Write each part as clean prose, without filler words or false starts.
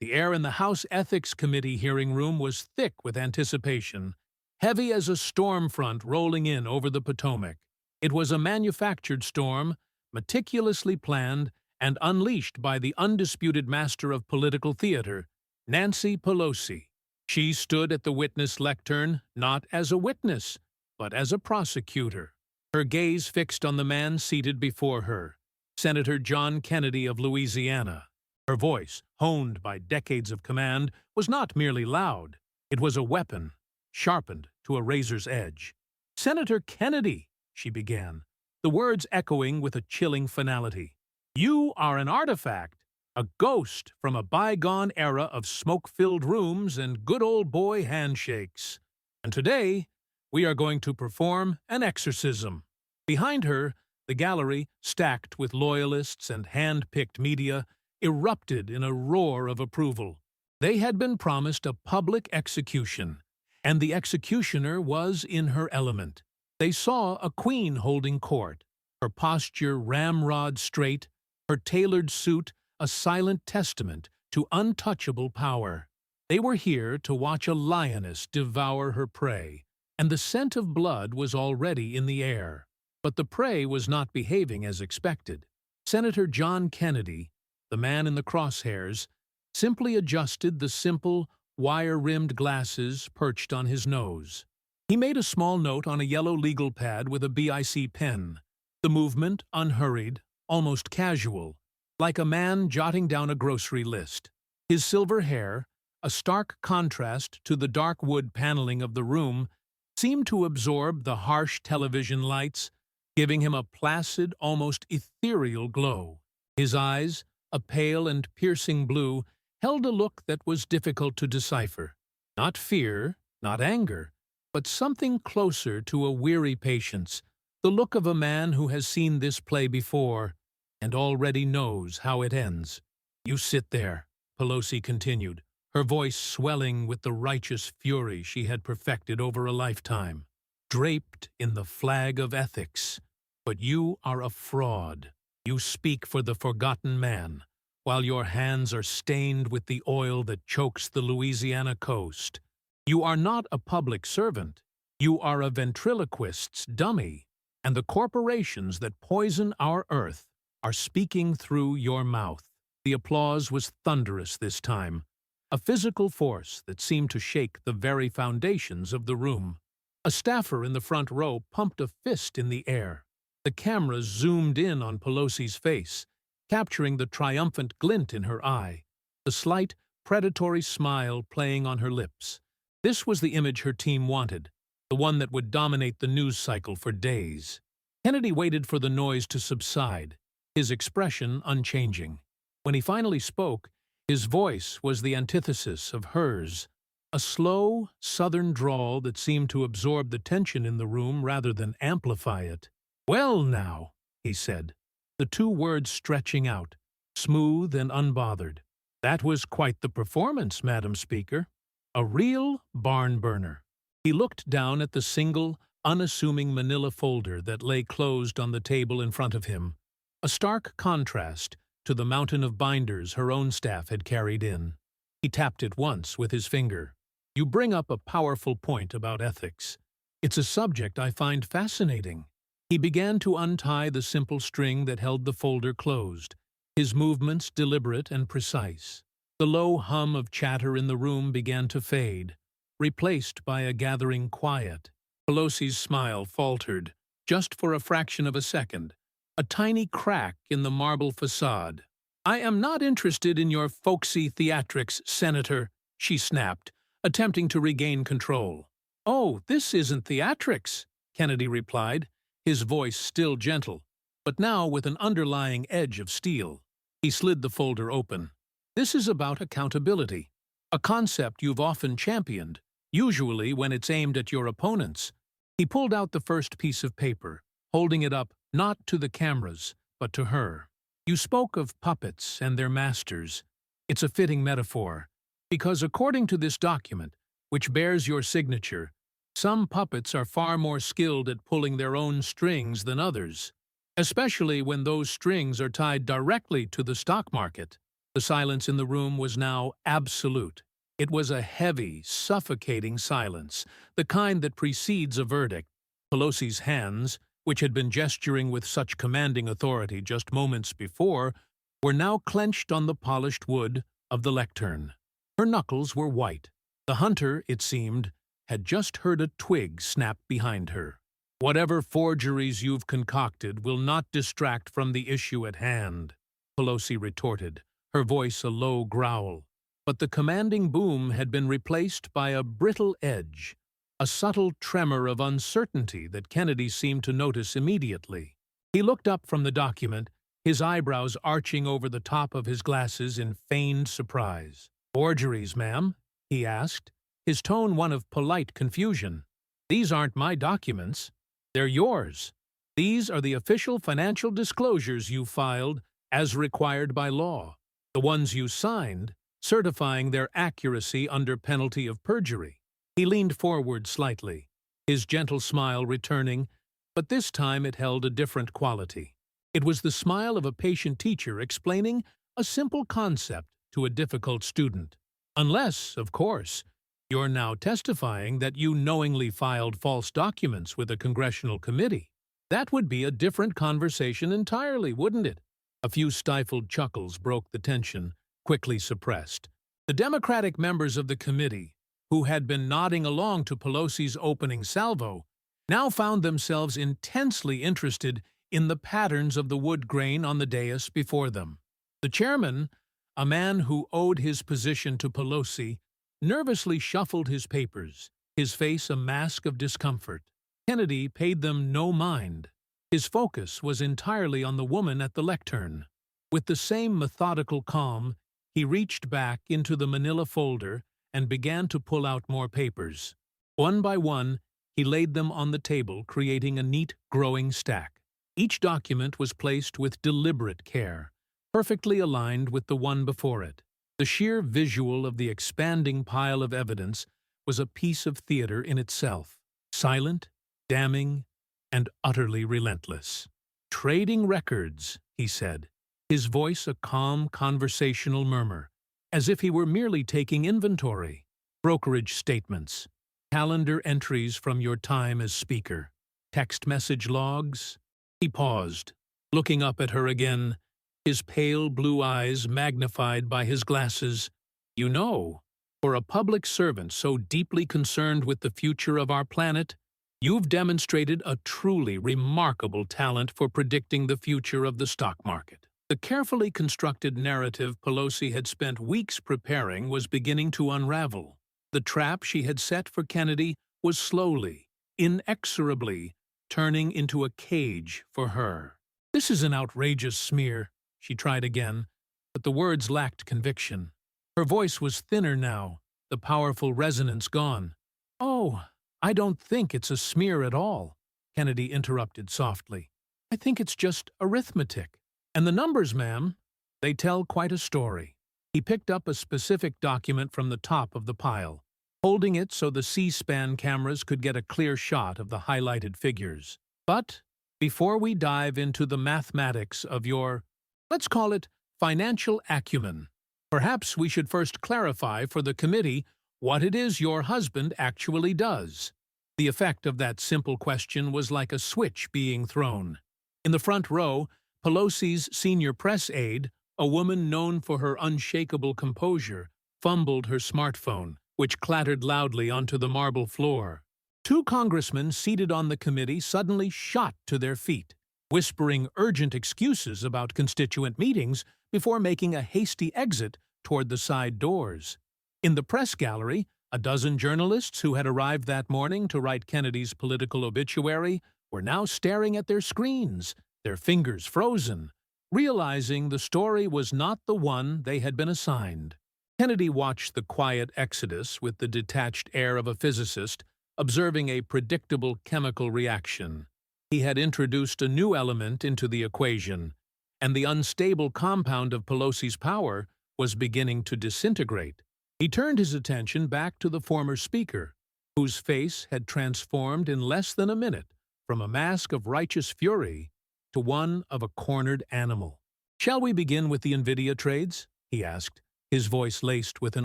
The air in the House Ethics Committee hearing room was thick with anticipation, heavy as a storm front rolling in over the Potomac. It was a manufactured storm, meticulously planned and unleashed by the undisputed master of political theater, Nancy Pelosi. She stood at the witness lectern not as a witness, but as a prosecutor, her gaze fixed on the man seated before her, Senator John Kennedy of Louisiana. Her voice, honed by decades of command, was not merely loud. It was a weapon, sharpened to a razor's edge. "Senator Kennedy," she began, the words echoing with a chilling finality. "You are an artifact, a ghost from a bygone era of smoke-filled rooms and good old boy handshakes. And today, we are going to perform an exorcism." Behind her, the gallery, stacked with loyalists and hand-picked media, erupted in a roar of approval. They had been promised a public execution, and the executioner was in her element. They saw a queen holding court, her posture ramrod straight, her tailored suit a silent testament to untouchable power. They were here to watch a lioness devour her prey, and the scent of blood was already in the air. But the prey was not behaving as expected. Senator John Kennedy, the man in the crosshairs, simply adjusted the simple, wire-rimmed glasses perched on his nose. He made a small note on a yellow legal pad with a BIC pen, the movement unhurried, almost casual, like a man jotting down a grocery list. His silver hair, a stark contrast to the dark wood paneling of the room, seemed to absorb the harsh television lights, giving him a placid, almost ethereal glow. His eyes, a pale and piercing blue, held a look that was difficult to decipher. Not fear, not anger, but something closer to a weary patience, the look of a man who has seen this play before and already knows how it ends. "You sit there," Pelosi continued, her voice swelling with the righteous fury she had perfected over a lifetime, "draped in the flag of ethics. But you are a fraud. You speak for the forgotten man, while your hands are stained with the oil that chokes the Louisiana coast. You are not a public servant. You are a ventriloquist's dummy, and the corporations that poison our earth are speaking through your mouth." The applause was thunderous this time, a physical force that seemed to shake the very foundations of the room. A staffer in the front row pumped a fist in the air. The cameras zoomed in on Pelosi's face, capturing the triumphant glint in her eye, the slight, predatory smile playing on her lips. This was the image her team wanted, the one that would dominate the news cycle for days. Kennedy waited for the noise to subside, his expression unchanging. When he finally spoke, his voice was the antithesis of hers, a slow, southern drawl that seemed to absorb the tension in the room rather than amplify it. "Well now," he said, the two words stretching out, smooth and unbothered. "That was quite the performance, Madam Speaker. A real barn-burner." He looked down at the single, unassuming manila folder that lay closed on the table in front of him, a stark contrast to the mountain of binders her own staff had carried in. He tapped it once with his finger. "You bring up a powerful point about ethics. It's a subject I find fascinating." He began to untie the simple string that held the folder closed, his movements deliberate and precise. The low hum of chatter in the room began to fade, replaced by a gathering quiet. Pelosi's smile faltered, just for a fraction of a second, a tiny crack in the marble facade. "I am not interested in your folksy theatrics, Senator," she snapped, attempting to regain control. "Oh, this isn't theatrics," Kennedy replied, his voice still gentle, but now with an underlying edge of steel. He slid the folder open. "This is about accountability, a concept you've often championed, usually when it's aimed at your opponents." He pulled out the first piece of paper, holding it up not to the cameras, but to her. "You spoke of puppets and their masters. It's a fitting metaphor, because according to this document, which bears your signature, some puppets are far more skilled at pulling their own strings than others, especially when those strings are tied directly to the stock market." The silence in the room was now absolute. It was a heavy, suffocating silence, the kind that precedes a verdict. Pelosi's hands, which had been gesturing with such commanding authority just moments before, were now clenched on the polished wood of the lectern. Her knuckles were white. The hunter, it seemed, had just heard a twig snap behind her. "Whatever forgeries you've concocted will not distract from the issue at hand," Pelosi retorted, her voice a low growl. But the commanding boom had been replaced by a brittle edge, a subtle tremor of uncertainty that Kennedy seemed to notice immediately. He looked up from the document, his eyebrows arching over the top of his glasses in feigned surprise. "Forgeries, ma'am?" he asked, his tone one of polite confusion. "These aren't my documents. They're yours. These are the official financial disclosures you filed as required by law, the ones you signed, certifying their accuracy under penalty of perjury." He leaned forward slightly, his gentle smile returning, but this time it held a different quality. It was the smile of a patient teacher explaining a simple concept to a difficult student. "Unless, of course, you're now testifying that you knowingly filed false documents with a congressional committee. That would be a different conversation entirely, wouldn't it?" A few stifled chuckles broke the tension, quickly suppressed. The Democratic members of the committee, who had been nodding along to Pelosi's opening salvo, now found themselves intensely interested in the patterns of the wood grain on the dais before them. The chairman, a man who owed his position to Pelosi, nervously shuffled his papers, his face a mask of discomfort. Kennedy paid them no mind. His focus was entirely on the woman at the lectern. With the same methodical calm, he reached back into the manila folder and began to pull out more papers. One by one, he laid them on the table, creating a neat, growing stack. Each document was placed with deliberate care, perfectly aligned with the one before it. The sheer visual of the expanding pile of evidence was a piece of theater in itself, silent, damning, and utterly relentless. "Trading records," he said, his voice a calm conversational murmur, as if he were merely taking inventory. "Brokerage statements, calendar entries from your time as speaker, text message logs." He paused, looking up at her again, his pale blue eyes magnified by his glasses. "You know, for a public servant so deeply concerned with the future of our planet, you've demonstrated a truly remarkable talent for predicting the future of the stock market." The carefully constructed narrative Pelosi had spent weeks preparing was beginning to unravel. The trap she had set for Kennedy was slowly, inexorably, turning into a cage for her. "This is an outrageous smear," she tried again, but the words lacked conviction. Her voice was thinner now, the powerful resonance gone. "Oh, I don't think it's a smear at all," Kennedy interrupted softly. "I think it's just arithmetic. And the numbers, ma'am, they tell quite a story." He picked up a specific document from the top of the pile, holding it so the C-SPAN cameras could get a clear shot of the highlighted figures. "But before we dive into the mathematics of your, let's call it, financial acumen, perhaps we should first clarify for the committee what it is your husband actually does." The effect of that simple question was like a switch being thrown. In the front row, Pelosi's senior press aide, a woman known for her unshakable composure, fumbled her smartphone, which clattered loudly onto the marble floor. Two congressmen seated on the committee suddenly shot to their feet, whispering urgent excuses about constituent meetings before making a hasty exit toward the side doors. In the press gallery, a dozen journalists who had arrived that morning to write Kennedy's political obituary were now staring at their screens, their fingers frozen, realizing the story was not the one they had been assigned. Kennedy watched the quiet exodus with the detached air of a physicist, observing a predictable chemical reaction. He had introduced a new element into the equation, and the unstable compound of Pelosi's power was beginning to disintegrate. He turned his attention back to the former speaker, whose face had transformed in less than a minute from a mask of righteous fury to one of a cornered animal. "Shall we begin with the NVIDIA trades?" he asked, his voice laced with an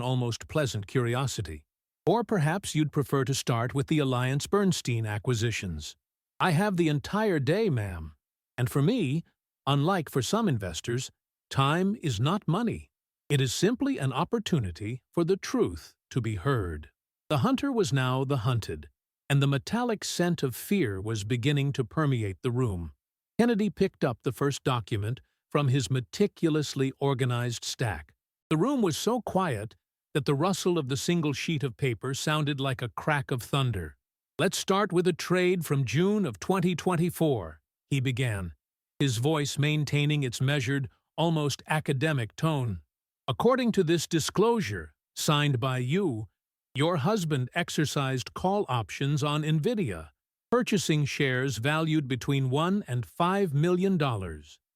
almost pleasant curiosity. Or perhaps you'd prefer to start with the Alliance Bernstein acquisitions. I have the entire day, ma'am. And for me, unlike for some investors, time is not money. It is simply an opportunity for the truth to be heard. The hunter was now the hunted, and the metallic scent of fear was beginning to permeate the room. Kennedy picked up the first document from his meticulously organized stack. The room was so quiet that the rustle of the single sheet of paper sounded like a crack of thunder. "Let's start with a trade from June of 2024, he began, his voice maintaining its measured, almost academic tone. "According to this disclosure, signed by you, your husband exercised call options on NVIDIA, purchasing shares valued between $1 and $5 million.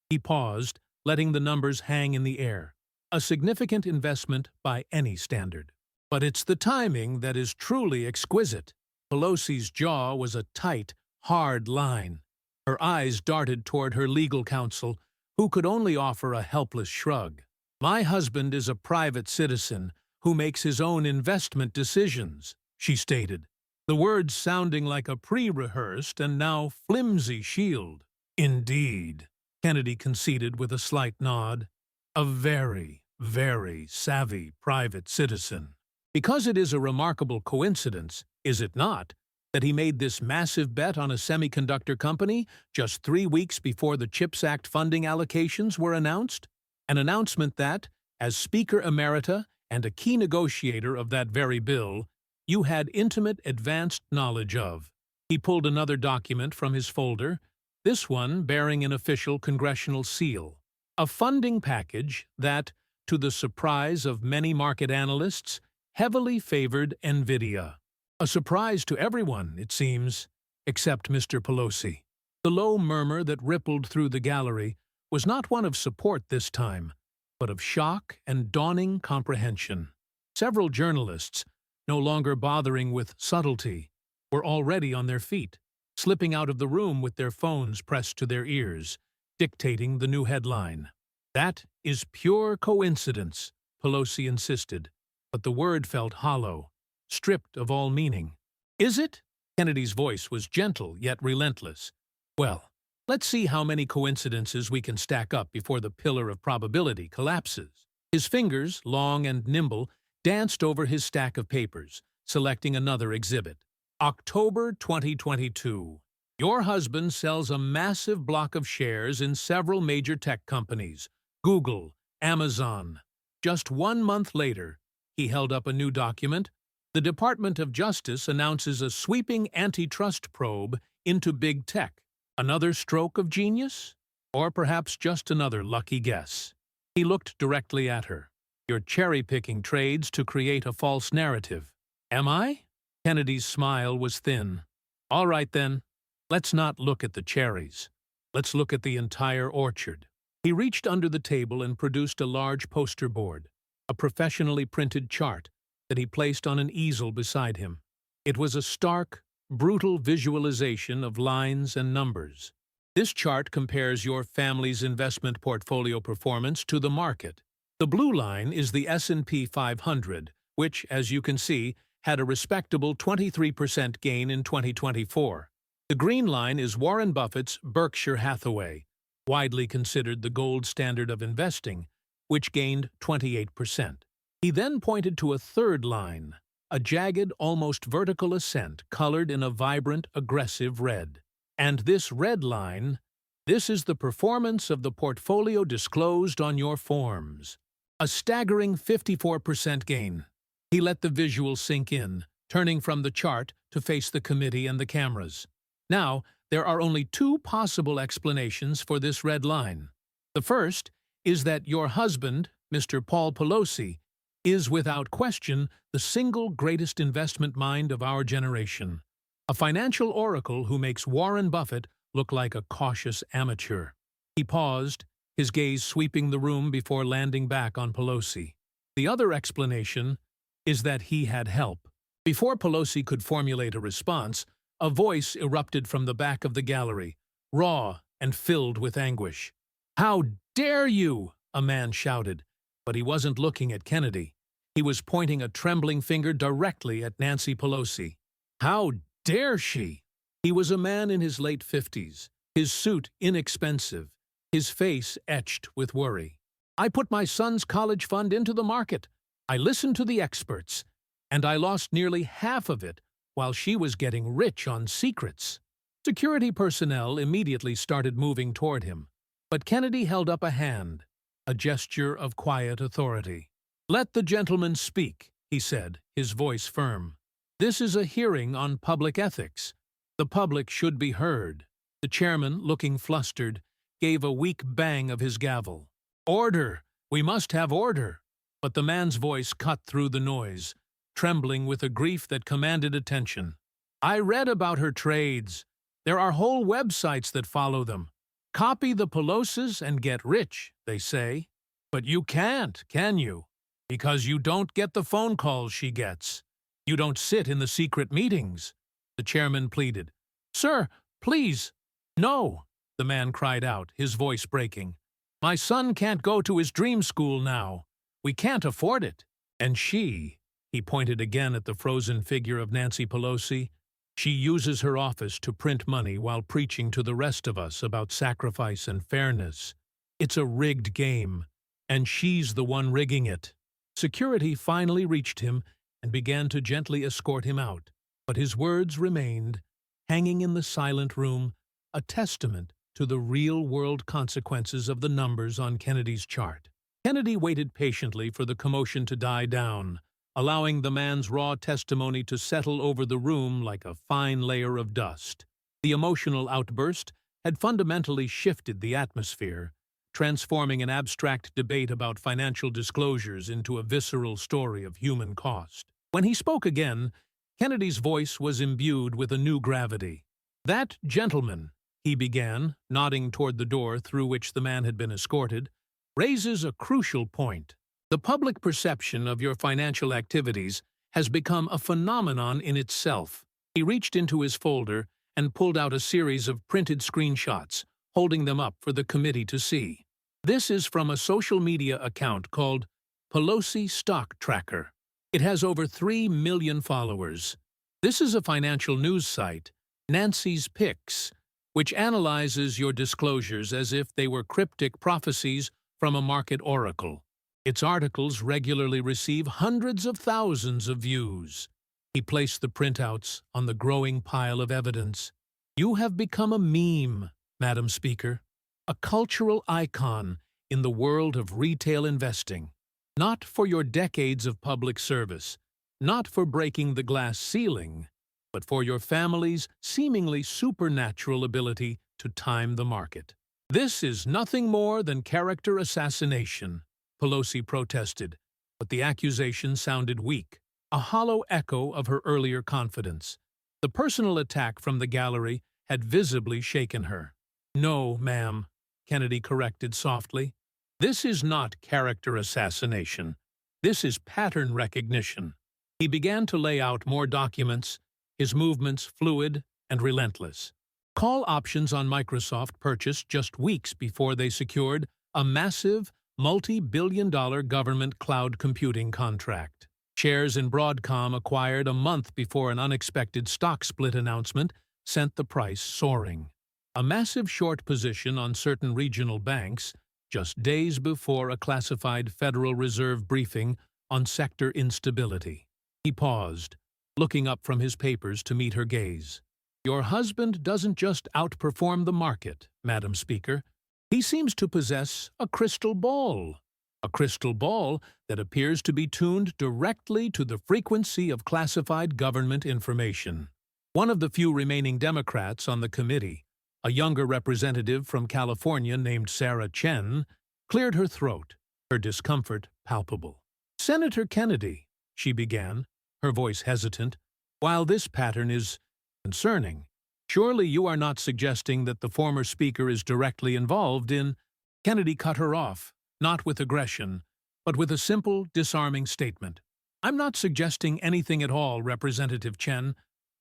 He paused, letting the numbers hang in the air. A significant investment by any standard. But it's the timing that is truly exquisite. Pelosi's jaw was a tight, hard line. Her eyes darted toward her legal counsel, who could only offer a helpless shrug. "My husband is a private citizen who makes his own investment decisions," she stated, the words sounding like a pre-rehearsed and now flimsy shield. "Indeed," Kennedy conceded with a slight nod. "A very, very savvy private citizen. Because it is a remarkable coincidence, is it not, that he made this massive bet on a semiconductor company just 3 weeks before the CHIPS Act funding allocations were announced? An announcement that, as Speaker Emerita and a key negotiator of that very bill, you had intimate advanced knowledge of." He pulled another document from his folder, this one bearing an official congressional seal. A funding package that, to the surprise of many market analysts, heavily favored NVIDIA. A surprise to everyone, it seems, except Mr. Pelosi. The low murmur that rippled through the gallery was not one of support this time, but of shock and dawning comprehension. Several journalists, no longer bothering with subtlety, were already on their feet, slipping out of the room with their phones pressed to their ears, dictating the new headline. "That is pure coincidence," Pelosi insisted, but the word felt hollow, stripped of all meaning. "Is it?" Kennedy's voice was gentle yet relentless. "Well, let's see how many coincidences we can stack up before the pillar of probability collapses." His fingers, long and nimble, danced over his stack of papers, selecting another exhibit. "October 2022. Your husband sells a massive block of shares in several major tech companies, Google, Amazon. Just 1 month later," he held up a new document, "the Department of Justice announces a sweeping antitrust probe into big tech. Another stroke of genius? Or perhaps just another lucky guess?" He looked directly at her. "You're cherry-picking trades to create a false narrative." "Am I?" Kennedy's smile was thin. "All right, then. Let's not look at the cherries. Let's look at the entire orchard." He reached under the table and produced a large poster board, a professionally printed chart that he placed on an easel beside him. It was a stark, brutal visualization of lines and numbers. "This chart compares your family's investment portfolio performance to the market. The blue line is the S&P 500, which, as you can see, had a respectable 23% gain in 2024. The green line is Warren Buffett's Berkshire Hathaway, widely considered the gold standard of investing, which gained 28%. He then pointed to a third line, a jagged, almost vertical ascent colored in a vibrant, aggressive red. "And this red line, this is the performance of the portfolio disclosed on your forms. A staggering 54% gain." He let the visual sink in, turning from the chart to face the committee and the cameras. "Now, there are only 2 possible explanations for this red line. The first is that your husband, Mr. Paul Pelosi, is without question the single greatest investment mind of our generation, a financial oracle who makes Warren Buffett look like a cautious amateur." He paused, his gaze sweeping the room before landing back on Pelosi. "The other explanation is that he had help." Before Pelosi could formulate a response, a voice erupted from the back of the gallery, raw and filled with anguish. "How dare you!" a man shouted. But he wasn't looking at Kennedy. He was pointing a trembling finger directly at Nancy Pelosi. How dare she? He was a man in his late 50s, his suit inexpensive, his face etched with worry. I put my son's college fund into the market. I listened to the experts, and I lost nearly half of it while she was getting rich on secrets. Security personnel immediately started moving toward him, but Kennedy held up a hand, a gesture of quiet authority. "Let the gentleman speak," he said, his voice firm. "This is a hearing on public ethics. The public should be heard." The chairman, looking flustered, gave a weak bang of his gavel. "Order! We must have order!" But the man's voice cut through the noise, trembling with a grief that commanded attention. "I read about her trades. There are whole websites that follow them. Copy the Pelosi's and get rich, they say. But you can't, can you? Because you don't get the phone calls she gets. You don't sit in the secret meetings." The chairman pleaded. "Sir, please." "No," the man cried out, his voice breaking. "My son can't go to his dream school now. We can't afford it. And she," he pointed again at the frozen figure of Nancy Pelosi, "she uses her office to print money while preaching to the rest of us about sacrifice and fairness. It's a rigged game, and she's the one rigging it." Security finally reached him and began to gently escort him out, but his words remained, hanging in the silent room, a testament to the real-world consequences of the numbers on Kennedy's chart. Kennedy waited patiently for the commotion to die down, allowing the man's raw testimony to settle over the room like a fine layer of dust. The emotional outburst had fundamentally shifted the atmosphere, transforming an abstract debate about financial disclosures into a visceral story of human cost. When he spoke again, Kennedy's voice was imbued with a new gravity. "That gentleman," he began, nodding toward the door through which the man had been escorted, "raises a crucial point. The public perception of your financial activities has become a phenomenon in itself." He reached into his folder and pulled out a series of printed screenshots, holding them up for the committee to see. "This is from a social media account called Pelosi Stock Tracker. It has over 3 million followers. This is a financial news site, Nancy's Picks, which analyzes your disclosures as if they were cryptic prophecies from a market oracle. Its articles regularly receive hundreds of thousands of views." He placed the printouts on the growing pile of evidence. "You have become a meme, Madam Speaker, a cultural icon in the world of retail investing. Not for your decades of public service, not for breaking the glass ceiling, but for your family's seemingly supernatural ability to time the market. This is nothing more than character assassination," Pelosi protested, but the accusation sounded weak, a hollow echo of her earlier confidence. The personal attack from the gallery had visibly shaken her. "No, ma'am," Kennedy corrected softly. "This is not character assassination. This is pattern recognition." He began to lay out more documents, his movements fluid and relentless. Call options on Microsoft purchased just weeks before they secured a massive, multi-billion-dollar government cloud computing contract. Shares in Broadcom acquired a month before an unexpected stock split announcement sent the price soaring. A massive short position on certain regional banks just days before a classified Federal Reserve briefing on sector instability. He paused, looking up from his papers to meet her gaze. "Your husband doesn't just outperform the market, Madam Speaker. He seems to possess a crystal ball that appears to be tuned directly to the frequency of classified government information." One of the few remaining Democrats on the committee, a younger representative from California named Sarah Chen, cleared her throat, her discomfort palpable. "Senator Kennedy," she began, her voice hesitant, "while this pattern is concerning, surely you are not suggesting that the former speaker is directly involved in—" Kennedy cut her off, not with aggression, but with a simple, disarming statement. "I'm not suggesting anything at all, Representative Chen.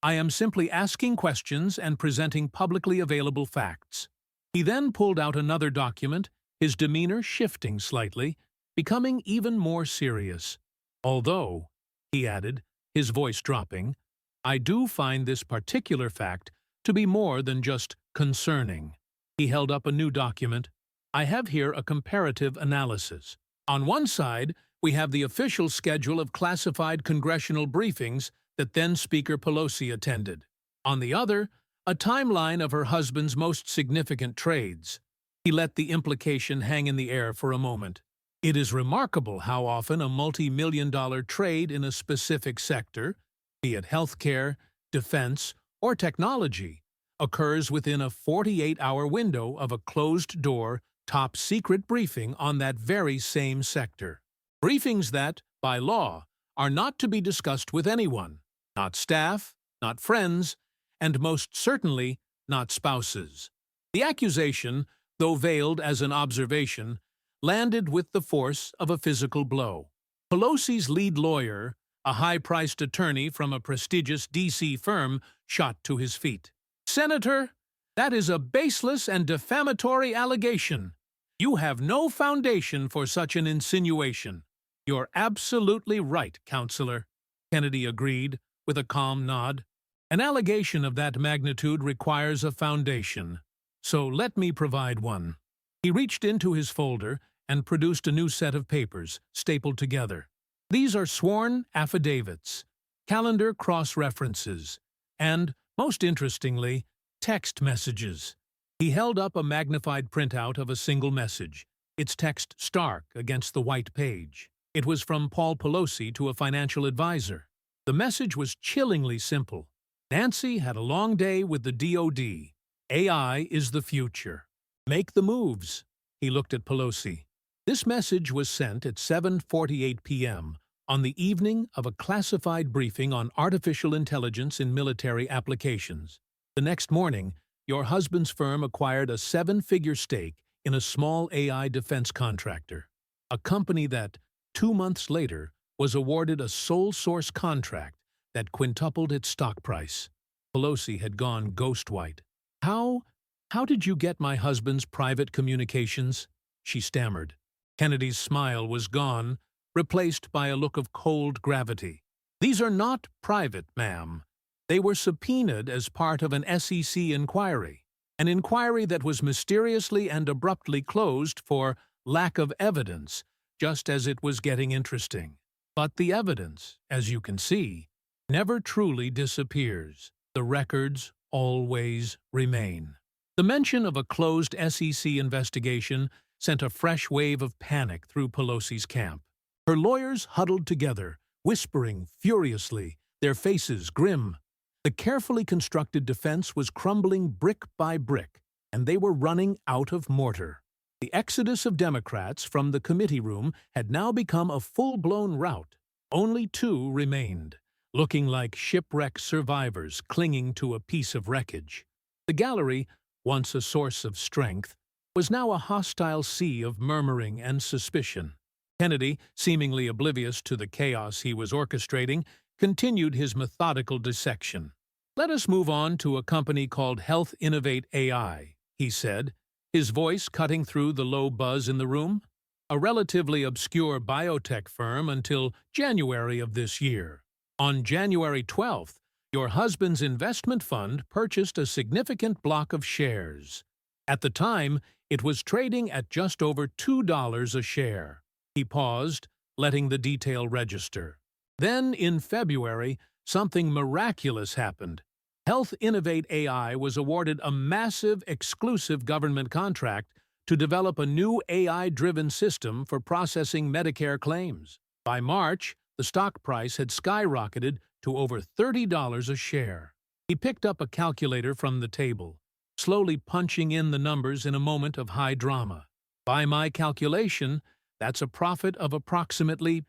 I am simply asking questions and presenting publicly available facts." He then pulled out another document, his demeanor shifting slightly, becoming even more serious. Although, he added, his voice dropping, I do find this particular fact to be more than just concerning. He held up a new document. I have here a comparative analysis. On one side, we have the official schedule of classified congressional briefings that then-Speaker Pelosi attended. On the other, a timeline of her husband's most significant trades. He let the implication hang in the air for a moment. It is remarkable how often a multi-million-dollar trade in a specific sector, be it healthcare, defense, or technology, occurs within a 48-hour window of a closed-door, top-secret briefing on that very same sector. Briefings that, by law, are not to be discussed with anyone, not staff, not friends, and most certainly not spouses. The accusation, though veiled as an observation, landed with the force of a physical blow. Pelosi's lead lawyer, a high-priced attorney from a prestigious D.C. firm, shot to his feet. Senator, that is a baseless and defamatory allegation. You have no foundation for such an insinuation. You're absolutely right, Counselor, Kennedy agreed, with a calm nod. An allegation of that magnitude requires a foundation, so let me provide one. He reached into his folder and produced a new set of papers, stapled together. These are sworn affidavits, calendar cross-references, and, most interestingly, text messages. He held up a magnified printout of a single message, its text stark against the white page. It was from Paul Pelosi to a financial advisor. The message was chillingly simple. Nancy had a long day with the DOD. AI is the future. Make the moves. He looked at Pelosi. This message was sent at 7:48 p.m. on the evening of a classified briefing on artificial intelligence in military applications. The next morning, your husband's firm acquired a 7-figure stake in a small AI defense contractor, a company that, 2 months later, was awarded a sole-source contract that quintupled its stock price. Pelosi had gone ghost-white. How did you get my husband's private communications? She stammered. Kennedy's smile was gone, replaced by a look of cold gravity. These are not private, ma'am. They were subpoenaed as part of an SEC inquiry, an inquiry that was mysteriously and abruptly closed for lack of evidence, just as it was getting interesting. But the evidence, as you can see, never truly disappears. The records always remain. The mention of a closed SEC investigation sent a fresh wave of panic through Pelosi's camp. Her lawyers huddled together, whispering furiously, their faces grim. The carefully constructed defense was crumbling brick by brick, and they were running out of mortar. The exodus of Democrats from the committee room had now become a full-blown rout. Only 2 remained, looking like shipwreck survivors clinging to a piece of wreckage. The gallery, once a source of strength, was now a hostile sea of murmuring and suspicion. Kennedy, seemingly oblivious to the chaos he was orchestrating, continued his methodical dissection. Let us move on to a company called Health Innovate AI, he said, his voice cutting through the low buzz in the room. A relatively obscure biotech firm until January of this year. On January 12th, your husband's investment fund purchased a significant block of shares. At the time, it was trading at just over $2 a share. He paused, letting the detail register. Then, in February, something miraculous happened. Health Innovate AI was awarded a massive, exclusive government contract to develop a new AI-driven system for processing Medicare claims. By March, the stock price had skyrocketed to over $30 a share. He picked up a calculator from the table, slowly punching in the numbers in a moment of high drama. By my calculation, that's a profit of approximately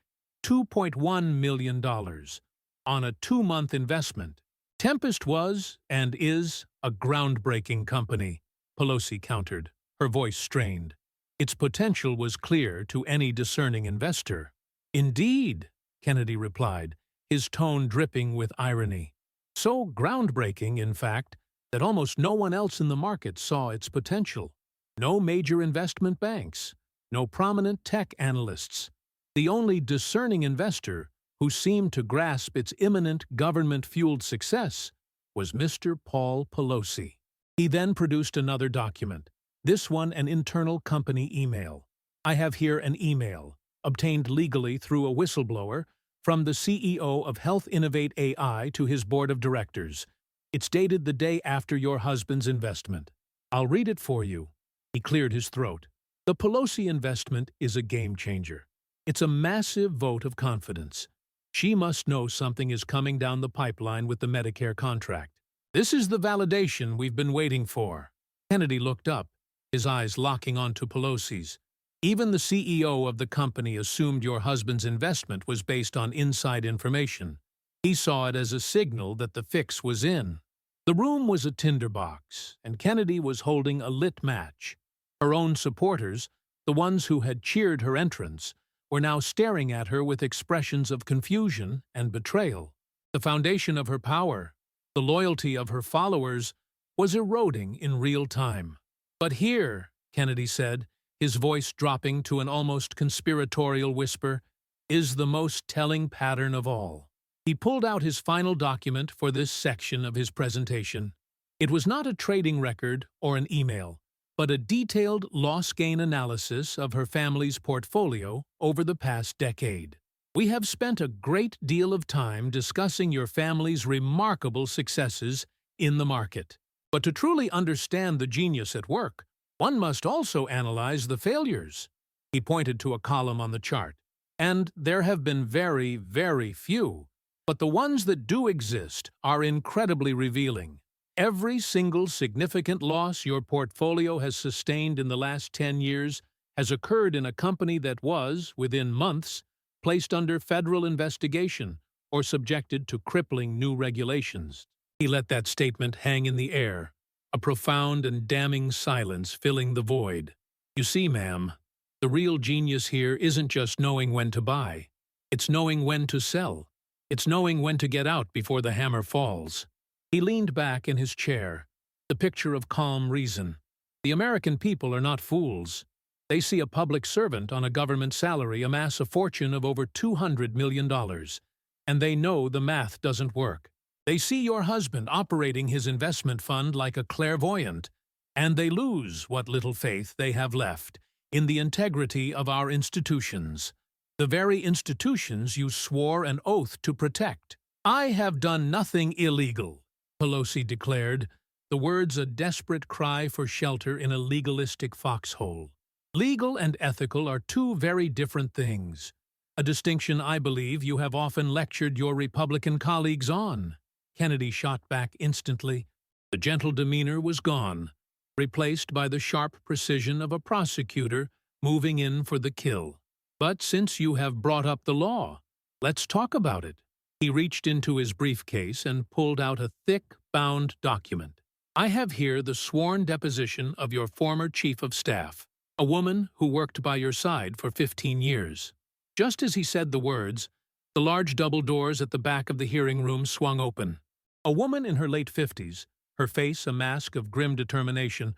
$2.1 million on a 2-month investment. Tempest was, and is, a groundbreaking company, Pelosi countered, her voice strained. Its potential was clear to any discerning investor. Indeed, Kennedy replied, his tone dripping with irony. So groundbreaking, in fact, that almost no one else in the market saw its potential. No major investment banks, no prominent tech analysts. The only discerning investor who seemed to grasp its imminent government-fueled success was Mr. Paul Pelosi. He then produced another document, this one an internal company email. I have here an email, obtained legally through a whistleblower, from the CEO of Health Innovate AI to his board of directors. It's dated the day after your husband's investment. I'll read it for you. He cleared his throat. The Pelosi investment is a game changer. It's a massive vote of confidence. She must know something is coming down the pipeline with the Medicare contract. This is the validation we've been waiting for. Kennedy looked up, his eyes locking onto Pelosi's. Even the CEO of the company assumed your husband's investment was based on inside information. He saw it as a signal that the fix was in. The room was a tinderbox, and Kennedy was holding a lit match. Her own supporters, the ones who had cheered her entrance, were now staring at her with expressions of confusion and betrayal. The foundation of her power, the loyalty of her followers, was eroding in real time. But here, Kennedy said, his voice dropping to an almost conspiratorial whisper, is the most telling pattern of all. He pulled out his final document for this section of his presentation. It was not a trading record or an email, but a detailed loss-gain analysis of her family's portfolio over the past decade. We have spent a great deal of time discussing your family's remarkable successes in the market. But to truly understand the genius at work, one must also analyze the failures. He pointed to a column on the chart. And there have been very, very few. But the ones that do exist are incredibly revealing. Every single significant loss your portfolio has sustained in the last 10 years has occurred in a company that was, within months, placed under federal investigation or subjected to crippling new regulations. He let that statement hang in the air, a profound and damning silence filling the void. You see, ma'am, the real genius here isn't just knowing when to buy. It's knowing when to sell. It's knowing when to get out before the hammer falls. He leaned back in his chair, the picture of calm reason. The American people are not fools. They see a public servant on a government salary amass a fortune of over $200 million, and they know the math doesn't work. They see your husband operating his investment fund like a clairvoyant, and they lose what little faith they have left in the integrity of our institutions, the very institutions you swore an oath to protect. I have done nothing illegal, Pelosi declared, the words a desperate cry for shelter in a legalistic foxhole. Legal and ethical are two very different things, a distinction I believe you have often lectured your Republican colleagues on. Kennedy shot back instantly. The gentle demeanor was gone, replaced by the sharp precision of a prosecutor moving in for the kill. But since you have brought up the law, let's talk about it. He reached into his briefcase and pulled out a thick, bound document. I have here the sworn deposition of your former chief of staff, a woman who worked by your side for 15 years. Just as he said the words, the large double doors at the back of the hearing room swung open. A woman in her late 50s, her face a mask of grim determination,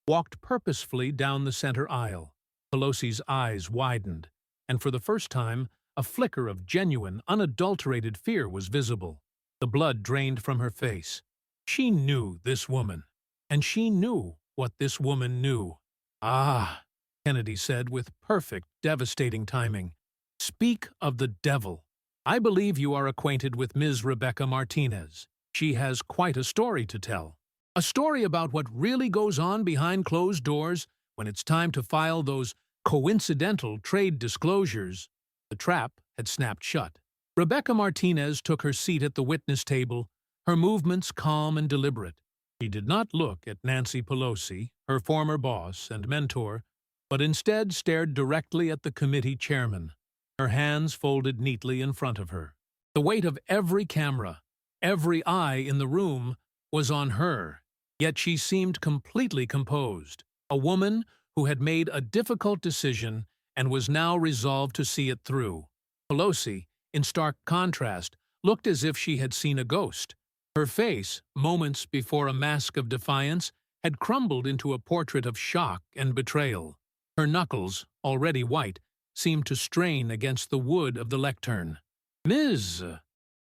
walked purposefully down the center aisle. Pelosi's eyes widened, and for the first time, a flicker of genuine, unadulterated fear was visible. The blood drained from her face. She knew this woman, and she knew what this woman knew. Ah, Kennedy said with perfect, devastating timing. Speak of the devil. I believe you are acquainted with Ms. Rebecca Martinez. She has quite a story to tell. A story about what really goes on behind closed doors when it's time to file those coincidental trade disclosures. The trap had snapped shut. Rebecca Martinez took her seat at the witness table, her movements calm and deliberate. She did not look at Nancy Pelosi, her former boss and mentor, but instead stared directly at the committee chairman, her hands folded neatly in front of her. The weight of every camera, every eye in the room, was on her, yet she seemed completely composed, a woman who had made a difficult decision and was now resolved to see it through. Pelosi, in stark contrast, looked as if she had seen a ghost. Her face, moments before a mask of defiance, had crumbled into a portrait of shock and betrayal. Her knuckles, already white, seemed to strain against the wood of the lectern. "Ms.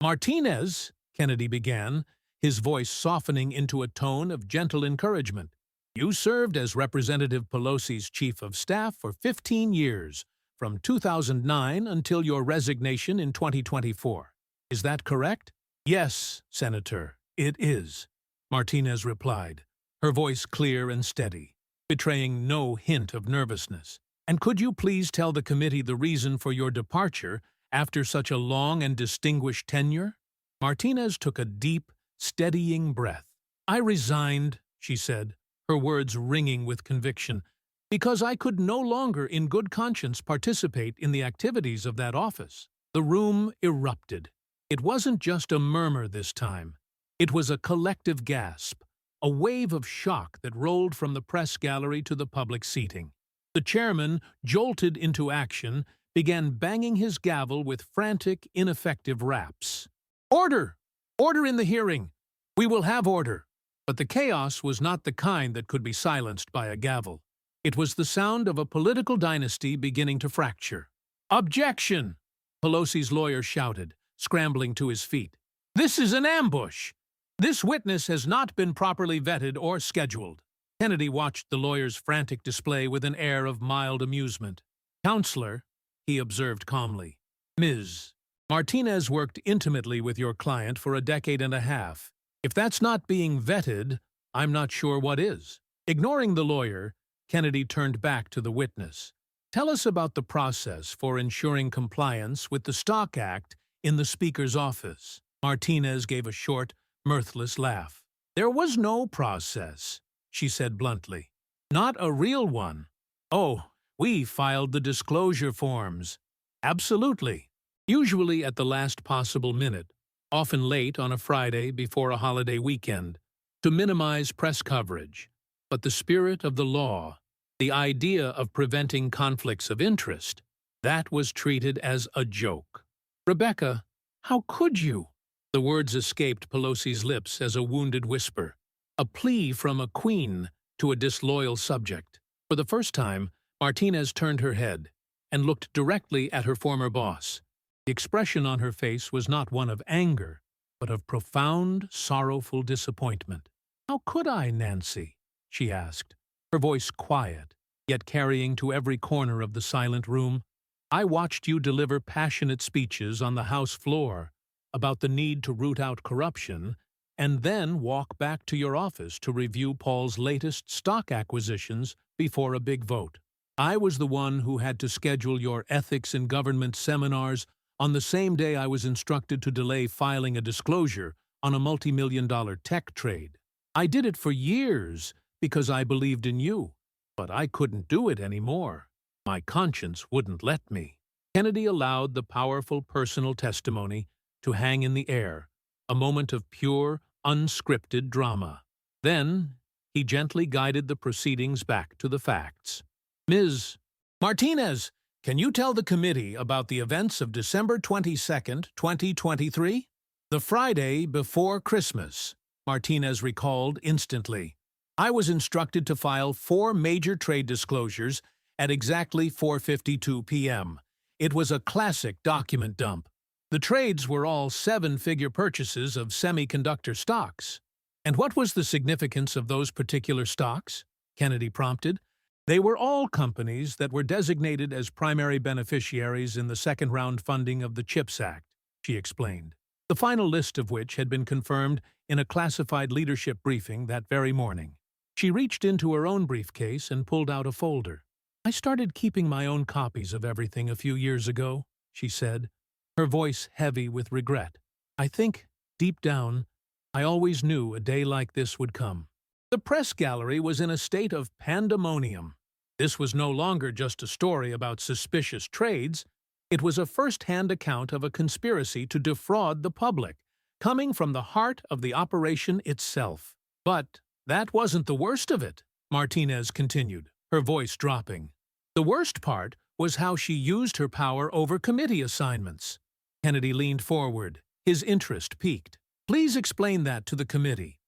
Martinez," Kennedy began, his voice softening into a tone of gentle encouragement. "You served as Representative Pelosi's chief of staff for 15 years, from 2009 until your resignation in 2024. Is that correct?" "Yes, Senator, it is," Martinez replied, her voice clear and steady, betraying no hint of nervousness. "And could you please tell the committee the reason for your departure after such a long and distinguished tenure?" Martinez took a deep, steadying breath. "I resigned," she said, her words ringing with conviction, "because I could no longer in good conscience participate in the activities of that office." The room erupted. It wasn't just a murmur this time. It was a collective gasp, a wave of shock that rolled from the press gallery to the public seating. The chairman, jolted into action, began banging his gavel with frantic, ineffective raps. "Order! Order in the hearing! We will have order!" But the chaos was not the kind that could be silenced by a gavel. It was the sound of a political dynasty beginning to fracture. "Objection!" Pelosi's lawyer shouted, scrambling to his feet. "This is an ambush! This witness has not been properly vetted or scheduled." Kennedy watched the lawyer's frantic display with an air of mild amusement. "Counselor," he observed calmly, "Ms. Martinez worked intimately with your client for a decade and a half. If that's not being vetted, I'm not sure what is." Ignoring the lawyer, Kennedy turned back to the witness. "Tell us about the process for ensuring compliance with the Stock Act in the Speaker's office." Martinez gave a short, mirthless laugh. "There was no process," she said bluntly. "Not a real one." "Oh, we filed the disclosure forms." "Absolutely. Usually at the last possible minute, often late on a Friday before a holiday weekend, to minimize press coverage. But the spirit of the law, the idea of preventing conflicts of interest, that was treated as a joke." "Rebecca, how could you?" The words escaped Pelosi's lips as a wounded whisper, a plea from a queen to a disloyal subject. For the first time, Martinez turned her head and looked directly at her former boss. The expression on her face was not one of anger, but of profound, sorrowful disappointment. "How could I, Nancy?" she asked, her voice quiet, yet carrying to every corner of the silent room. "I watched you deliver passionate speeches on the House floor about the need to root out corruption, and then walk back to your office to review Paul's latest stock acquisitions before a big vote. I was the one who had to schedule your ethics in government seminars on the same day I was instructed to delay filing a disclosure on a multi-million-dollar tech trade. I did it for years because I believed in you, but I couldn't do it anymore. My conscience wouldn't let me." Kennedy allowed the powerful personal testimony to hang in the air, a moment of pure, unscripted drama. Then he gently guided the proceedings back to the facts. "Ms. Martinez, can you tell the committee about the events of December 22nd, 2023? The Friday before Christmas," Martinez recalled instantly. "I was instructed to file 4 major trade disclosures at exactly 4:52 p.m. It was a classic document dump. The trades were all 7-figure purchases of semiconductor stocks." "And what was the significance of those particular stocks?" Kennedy prompted. "They were all companies that were designated as primary beneficiaries in the second-round funding of the CHIPS Act," she explained, the final list of which had been confirmed in a classified leadership briefing that very morning. She reached into her own briefcase and pulled out a folder. "I started keeping my own copies of everything a few years ago," she said, her voice heavy with regret. "I think, deep down, I always knew a day like this would come." The press gallery was in a state of pandemonium. This was no longer just a story about suspicious trades. It was a first-hand account of a conspiracy to defraud the public, coming from the heart of the operation itself. "But that wasn't the worst of it," Martinez continued, her voice dropping. "The worst part was how she used her power over committee assignments." Kennedy leaned forward, his interest piqued. "Please explain that to the committee."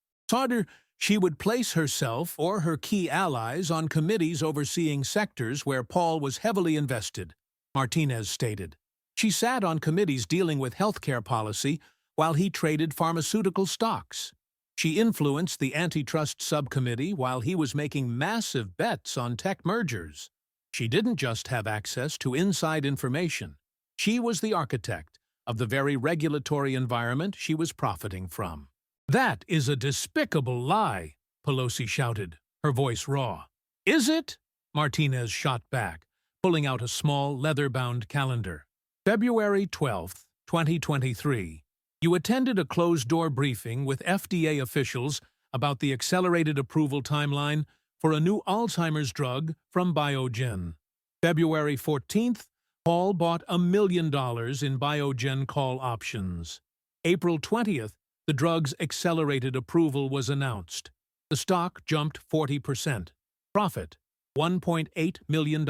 She would place herself or her key allies on committees overseeing sectors where Paul was heavily invested, Martinez stated. She sat on committees dealing with healthcare policy while he traded pharmaceutical stocks. She influenced the antitrust subcommittee while he was making massive bets on tech mergers. She didn't just have access to inside information. She was the architect of the very regulatory environment she was profiting from. "That is a despicable lie," Pelosi shouted, her voice raw. "Is it?" Martinez shot back, pulling out a small, leather-bound calendar. February 12, 2023. You attended a closed-door briefing with FDA officials about the accelerated approval timeline for a new Alzheimer's drug from Biogen. February 14th, Paul bought $1 million in Biogen call options. April 20th, the drug's accelerated approval was announced. The stock jumped 40%. Profit, $1.8 million.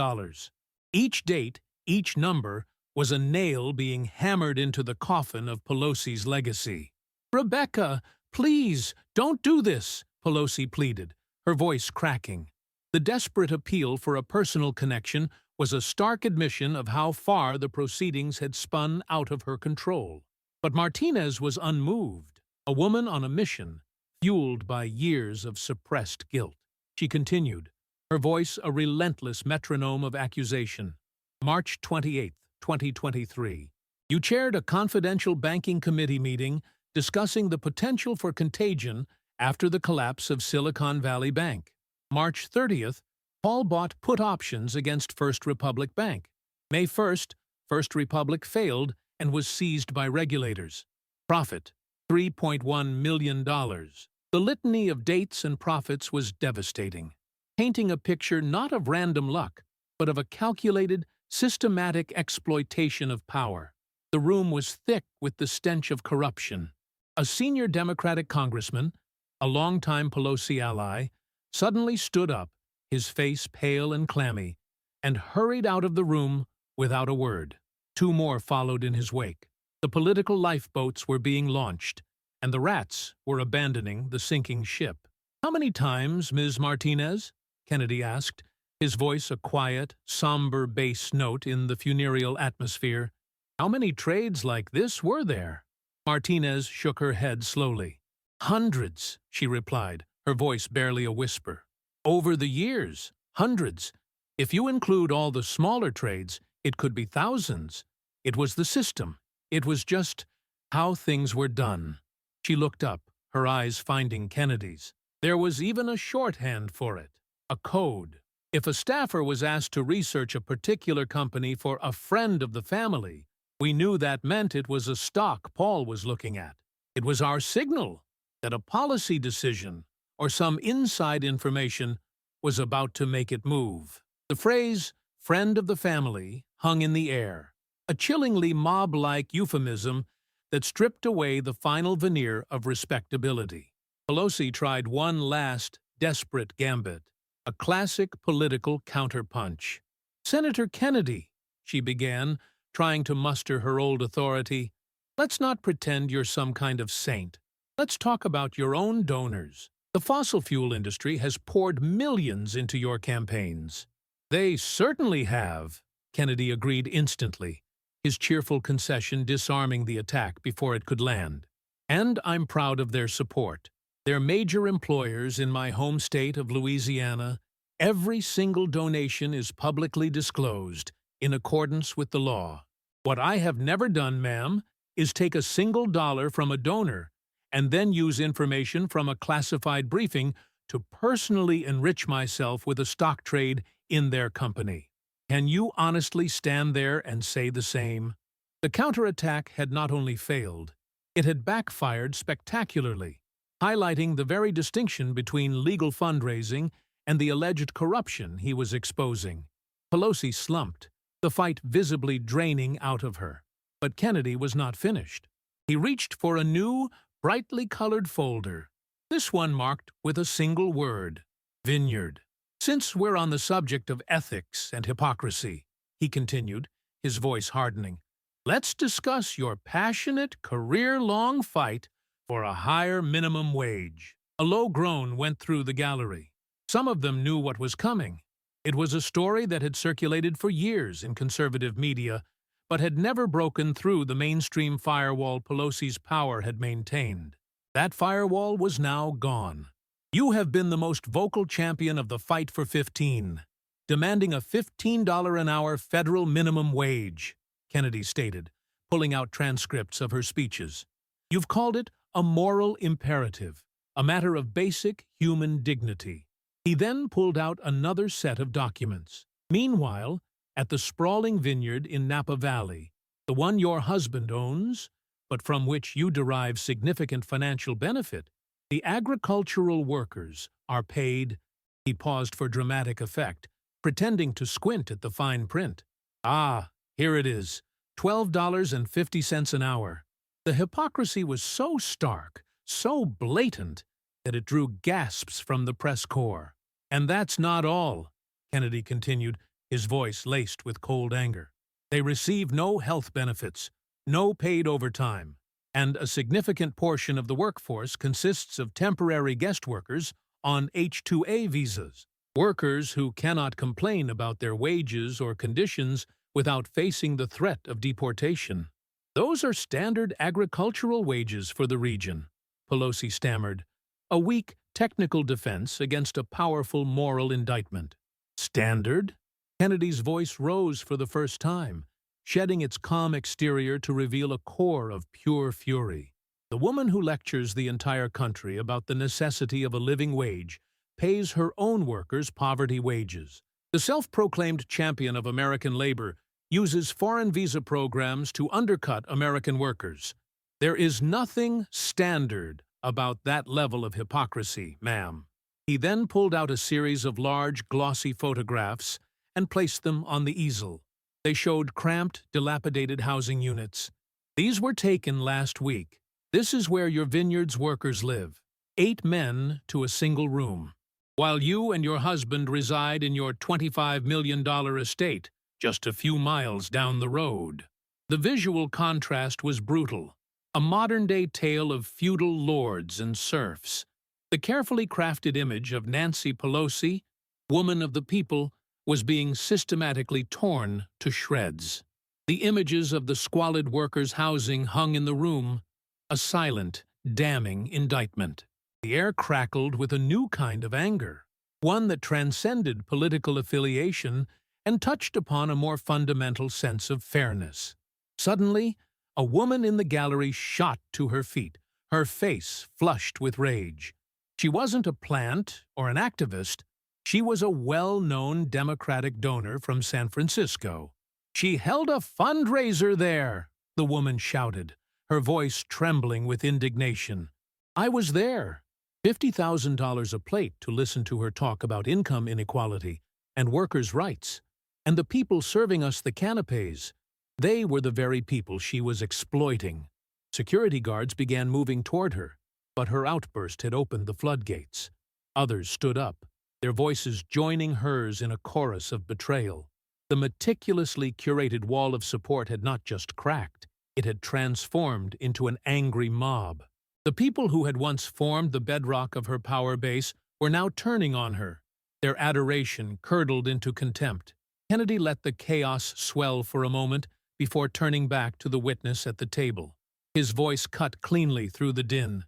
Each date, each number, was a nail being hammered into the coffin of Pelosi's legacy. "Rebecca, please, don't do this," Pelosi pleaded, her voice cracking. The desperate appeal for a personal connection was a stark admission of how far the proceedings had spun out of her control. But Martinez was unmoved, a woman on a mission, fueled by years of suppressed guilt. She continued, her voice a relentless metronome of accusation. March 28, 2023. You chaired a confidential banking committee meeting discussing the potential for contagion after the collapse of Silicon Valley Bank. March 30th, Paul bought put options against First Republic Bank. May 1st, First Republic failed and was seized by regulators. Profit, $3.1 million. The litany of dates and profits was devastating, painting a picture not of random luck, but of a calculated, systematic exploitation of power. The room was thick with the stench of corruption. A senior Democratic congressman, a longtime Pelosi ally, suddenly stood up, his face pale and clammy, and hurried out of the room without a word. Two more followed in his wake. The political lifeboats were being launched, and the rats were abandoning the sinking ship. "How many times, Ms. Martinez?" Kennedy asked, his voice a quiet, somber bass note in the funereal atmosphere. "How many trades like this were there?" Martinez shook her head slowly. "Hundreds," she replied, her voice barely a whisper. "Over the years, hundreds. If you include all the smaller trades, it could be thousands. It was the system. It was just how things were done." She looked up, her eyes finding Kennedy's. There was even a shorthand for it, a code. If a staffer was asked to research a particular company for a friend of the family, we knew that meant it was a stock Paul was looking at. It was our signal that a policy decision or some inside information was about to make it move. The phrase, "friend of the family," hung in the air, a chillingly mob-like euphemism that stripped away the final veneer of respectability. Pelosi tried one last, desperate gambit, a classic political counterpunch. "Senator Kennedy," she began, trying to muster her old authority, "let's not pretend you're some kind of saint. Let's talk about your own donors. The fossil fuel industry has poured millions into your campaigns." "They certainly have," Kennedy agreed instantly, his cheerful concession disarming the attack before it could land. "And I'm proud of their support. They're major employers in my home state of Louisiana. Every single donation is publicly disclosed, in accordance with the law. What I have never done, ma'am, is take a single dollar from a donor and then use information from a classified briefing to personally enrich myself with a stock trade in their company. Can you honestly stand there and say the same?" The counterattack had not only failed, it had backfired spectacularly, highlighting the very distinction between legal fundraising and the alleged corruption he was exposing. Pelosi slumped, the fight visibly draining out of her. But Kennedy was not finished. He reached for a new, brightly colored folder, this one marked with a single word, "Vineyard." "Since we're on the subject of ethics and hypocrisy," he continued, his voice hardening, "let's discuss your passionate, career-long fight for a higher minimum wage." A low groan went through the gallery. Some of them knew what was coming. It was a story that had circulated for years in conservative media, but had never broken through the mainstream firewall Pelosi's power had maintained. That firewall was now gone. "You have been the most vocal champion of the fight for 15, demanding a $15 an hour federal minimum wage," Kennedy stated, pulling out transcripts of her speeches. "You've called it a moral imperative, a matter of basic human dignity." He then pulled out another set of documents. Meanwhile, at the sprawling vineyard in Napa Valley, the one your husband owns, but from which you derive significant financial benefit, the agricultural workers are paid. He paused for dramatic effect, pretending to squint at the fine print. "Ah, here it is, $12.50 an hour." The hypocrisy was so stark, so blatant, that it drew gasps from the press corps. "And that's not all," Kennedy continued, his voice laced with cold anger. "They receive no health benefits, no paid overtime, and a significant portion of the workforce consists of temporary guest workers on H-2A visas, workers who cannot complain about their wages or conditions without facing the threat of deportation. Those are standard agricultural wages for the region," Pelosi stammered, a weak technical defense against a powerful moral indictment. "Standard?" Kennedy's voice rose for the first time, shedding its calm exterior to reveal a core of pure fury. "The woman who lectures the entire country about the necessity of a living wage pays her own workers poverty wages. The self-proclaimed champion of American labor uses foreign visa programs to undercut American workers. There is nothing standard about that level of hypocrisy, ma'am." He then pulled out a series of large, glossy photographs and placed them on the easel. They showed cramped, dilapidated housing units. "These were taken last week. This is where your vineyard's workers live. 8 men to a single room, while you and your husband reside in your $25 million estate just a few miles down the road." The visual contrast was brutal, a modern-day tale of feudal lords and serfs. The carefully crafted image of Nancy Pelosi, woman of the people, was being systematically torn to shreds. The images of the squalid workers' housing hung in the room, a silent, damning indictment. The air crackled with a new kind of anger, one that transcended political affiliation and touched upon a more fundamental sense of fairness. Suddenly, a woman in the gallery shot to her feet, her face flushed with rage. She wasn't a plant or an activist. She was a well-known Democratic donor from San Francisco. "She held a fundraiser there," the woman shouted, her voice trembling with indignation. "I was there. $50,000 a plate to listen to her talk about income inequality and workers' rights. And the people serving us the canapés, they were the very people she was exploiting." Security guards began moving toward her, but her outburst had opened the floodgates. Others stood up, their voices joining hers in a chorus of betrayal. The meticulously curated wall of support had not just cracked, it had transformed into an angry mob. The people who had once formed the bedrock of her power base were now turning on her, their adoration curdled into contempt. Kennedy let the chaos swell for a moment before turning back to the witness at the table. His voice cut cleanly through the din.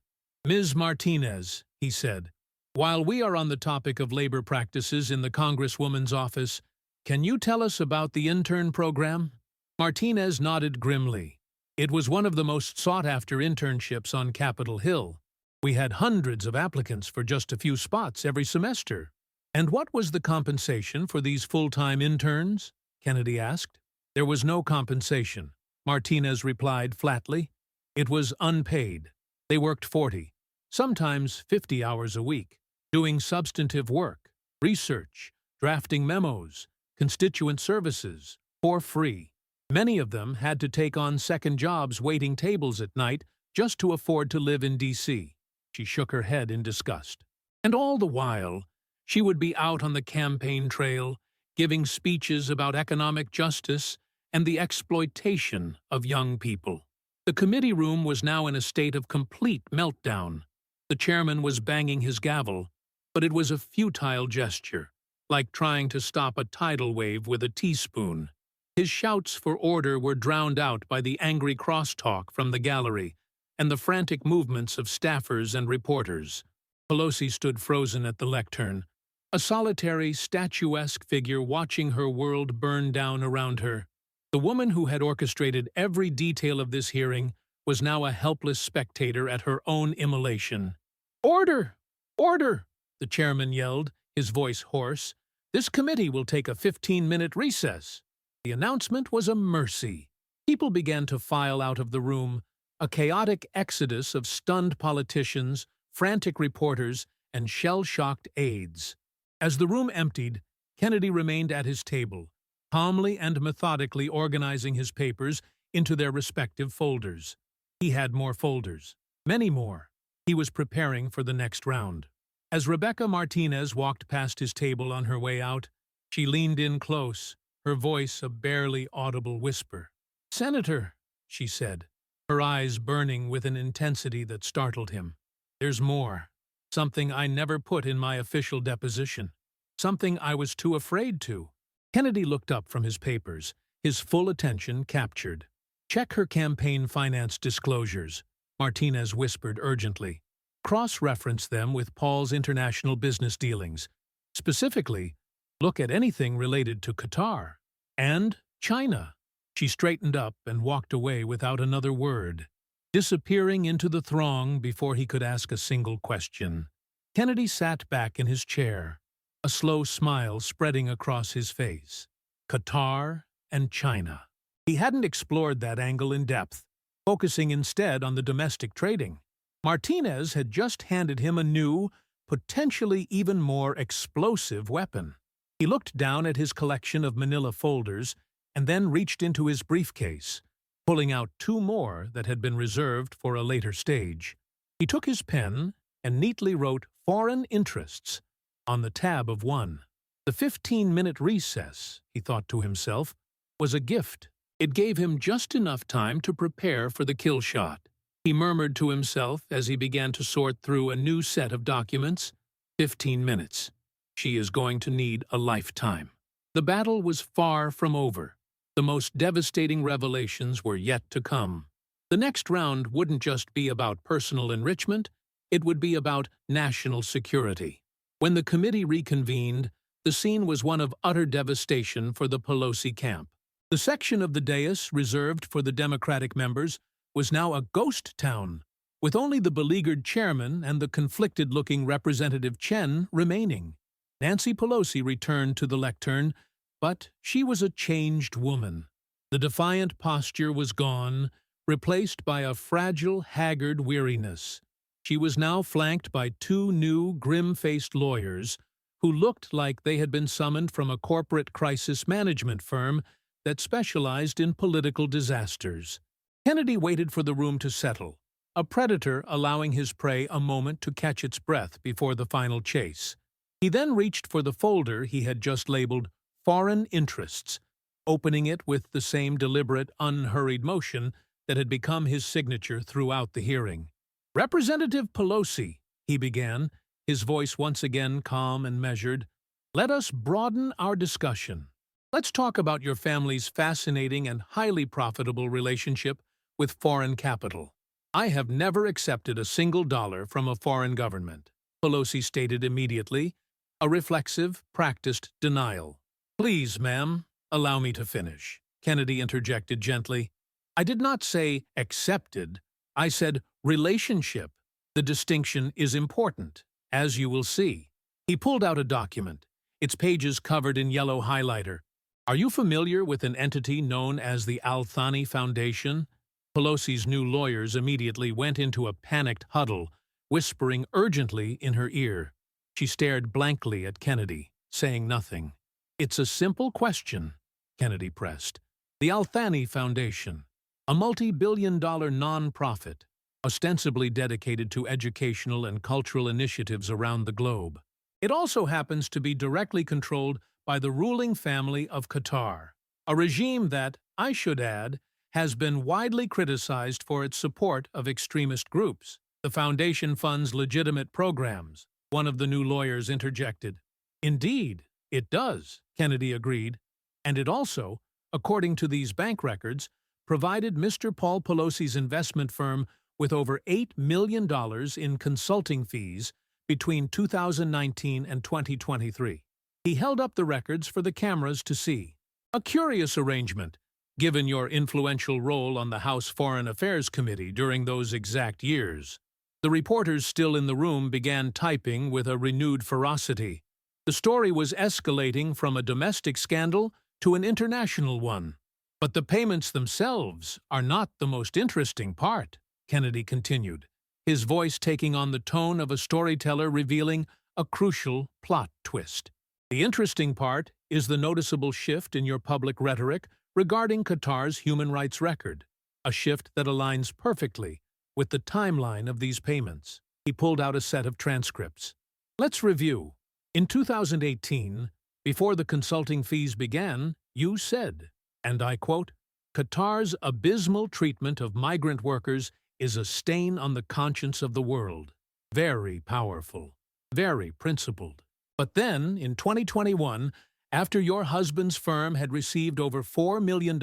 "Ms. Martinez," he said, "while we are on the topic of labor practices in the Congresswoman's office, can you tell us about the intern program?" Martinez nodded grimly. "It was one of the most sought-after internships on Capitol Hill. We had hundreds of applicants for just a few spots every semester." "And what was the compensation for these full-time interns?" Kennedy asked. "There was no compensation," Martinez replied flatly. "It was unpaid. They worked 40, sometimes 50 hours a week, doing substantive work, research, drafting memos, constituent services, for free. Many of them had to take on second jobs waiting tables at night just to afford to live in D.C. She shook her head in disgust. And all the while, she would be out on the campaign trail, giving speeches about economic justice and the exploitation of young people. The committee room was now in a state of complete meltdown. The chairman was banging his gavel, but it was a futile gesture, like trying to stop a tidal wave with a teaspoon. His shouts for order were drowned out by the angry crosstalk from the gallery and the frantic movements of staffers and reporters. Pelosi stood frozen at the lectern, a solitary, statuesque figure watching her world burn down around her. The woman who had orchestrated every detail of this hearing was now a helpless spectator at her own immolation. "Order! Order!" the chairman yelled, his voice hoarse. "This committee will take a 15-minute recess." The announcement was a mercy. People began to file out of the room, a chaotic exodus of stunned politicians, frantic reporters, and shell-shocked aides. As the room emptied, Kennedy remained at his table, calmly and methodically organizing his papers into their respective folders. He had more folders, many more. He was preparing for the next round. As Rebecca Martinez walked past his table on her way out, she leaned in close, her voice a barely audible whisper. "Senator," she said, her eyes burning with an intensity that startled him. "There's more. Something I never put in my official deposition. Something I was too afraid to." Kennedy looked up from his papers, his full attention captured. "Check her campaign finance disclosures," Martinez whispered urgently. "Cross-reference them with Paul's international business dealings. Specifically, look at anything related to Qatar and China." She straightened up and walked away without another word, disappearing into the throng before he could ask a single question. Kennedy sat back in his chair, a slow smile spreading across his face. Qatar and China. He hadn't explored that angle in depth, focusing instead on the domestic trading. Martinez had just handed him a new, potentially even more explosive weapon. He looked down at his collection of manila folders and then reached into his briefcase, pulling out two more that had been reserved for a later stage. He took his pen and neatly wrote "Foreign Interests" on the tab of one. The 15-minute recess, he thought to himself, was a gift. It gave him just enough time to prepare for the kill shot. He murmured to himself as he began to sort through a new set of documents. 15 minutes. She is going to need a lifetime. The battle was far from over. The most devastating revelations were yet to come. The next round wouldn't just be about personal enrichment, it would be about national security. When the committee reconvened, the scene was one of utter devastation for the Pelosi camp. The section of the dais reserved for the Democratic members was now a ghost town, with only the beleaguered chairman and the conflicted-looking Representative Chen remaining. Nancy Pelosi returned to the lectern, but she was a changed woman. The defiant posture was gone, replaced by a fragile, haggard weariness. She was now flanked by two new, grim-faced lawyers who looked like they had been summoned from a corporate crisis management firm that specialized in political disasters. Kennedy waited for the room to settle, a predator allowing his prey a moment to catch its breath before the final chase. He then reached for the folder he had just labeled "Foreign Interests," opening it with the same deliberate, unhurried motion that had become his signature throughout the hearing. "Representative Pelosi," he began, his voice once again calm and measured, "let us broaden our discussion. Let's talk about your family's fascinating and highly profitable relationship with foreign capital." "I have never accepted a single dollar from a foreign government," Pelosi stated immediately, a reflexive, practiced denial. "Please, ma'am, allow me to finish," Kennedy interjected gently. "I did not say accepted. I said relationship. The distinction is important, as you will see." He pulled out a document, its pages covered in yellow highlighter. "Are you familiar with an entity known as the Al-Thani Foundation?" Pelosi's new lawyers immediately went into a panicked huddle, whispering urgently in her ear. She stared blankly at Kennedy, saying nothing. "It's a simple question," Kennedy pressed. "The Al-Thani Foundation, a multi-billion-dollar non-profit, ostensibly dedicated to educational and cultural initiatives around the globe. It also happens to be directly controlled by the ruling family of Qatar, a regime that, I should add, has been widely criticized for its support of extremist groups. The foundation funds legitimate programs, one of the new lawyers interjected. Indeed, it does, Kennedy agreed. And it also, according to these bank records, provided Mr. Paul Pelosi's investment firm with over $8 million in consulting fees between 2019 and 2023. He held up the records for the cameras to see. A curious arrangement, given your influential role on the House Foreign Affairs Committee during those exact years. The reporters still in the room began typing with a renewed ferocity. The story was escalating from a domestic scandal to an international one. But the payments themselves are not the most interesting part, Kennedy continued, his voice taking on the tone of a storyteller revealing a crucial plot twist. The interesting part is the noticeable shift in your public rhetoric regarding Qatar's human rights record, a shift that aligns perfectly with the timeline of these payments. He pulled out a set of transcripts. Let's review. In 2018, before the consulting fees began, you said, and I quote, "Qatar's abysmal treatment of migrant workers is a stain on the conscience of the world." Very powerful, very principled. But then, in 2021, after your husband's firm had received over $4 million,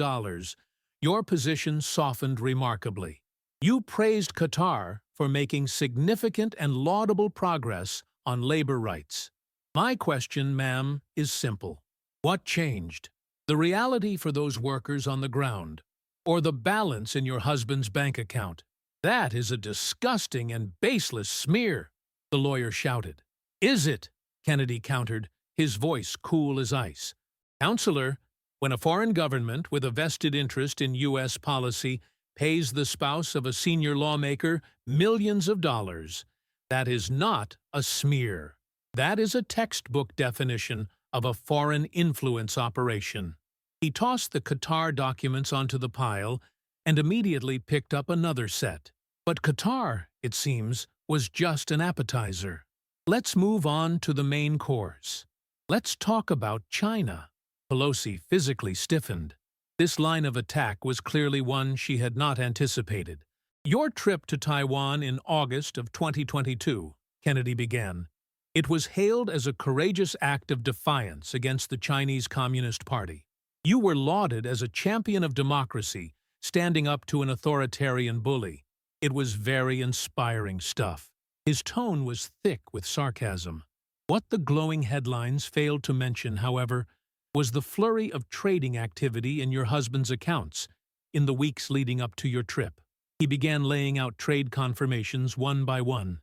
your position softened remarkably. You praised Qatar for making significant and laudable progress on labor rights. My question, ma'am, is simple. What changed? The reality for those workers on the ground, or the balance in your husband's bank account? That is a disgusting and baseless smear, the lawyer shouted. Is it? Kennedy countered, his voice cool as ice. Counselor, when a foreign government with a vested interest in U.S. policy pays the spouse of a senior lawmaker millions of dollars, that is not a smear. That is a textbook definition of a foreign influence operation. He tossed the Qatar documents onto the pile and immediately picked up another set. But Qatar, it seems, was just an appetizer. Let's move on to the main course. Let's talk about China. Pelosi physically stiffened. This line of attack was clearly one she had not anticipated. Your trip to Taiwan in August of 2022, Kennedy began. It was hailed as a courageous act of defiance against the Chinese Communist Party. You were lauded as a champion of democracy, standing up to an authoritarian bully. It was very inspiring stuff. His tone was thick with sarcasm. What the glowing headlines failed to mention, however, was the flurry of trading activity in your husband's accounts in the weeks leading up to your trip. He began laying out trade confirmations one by one.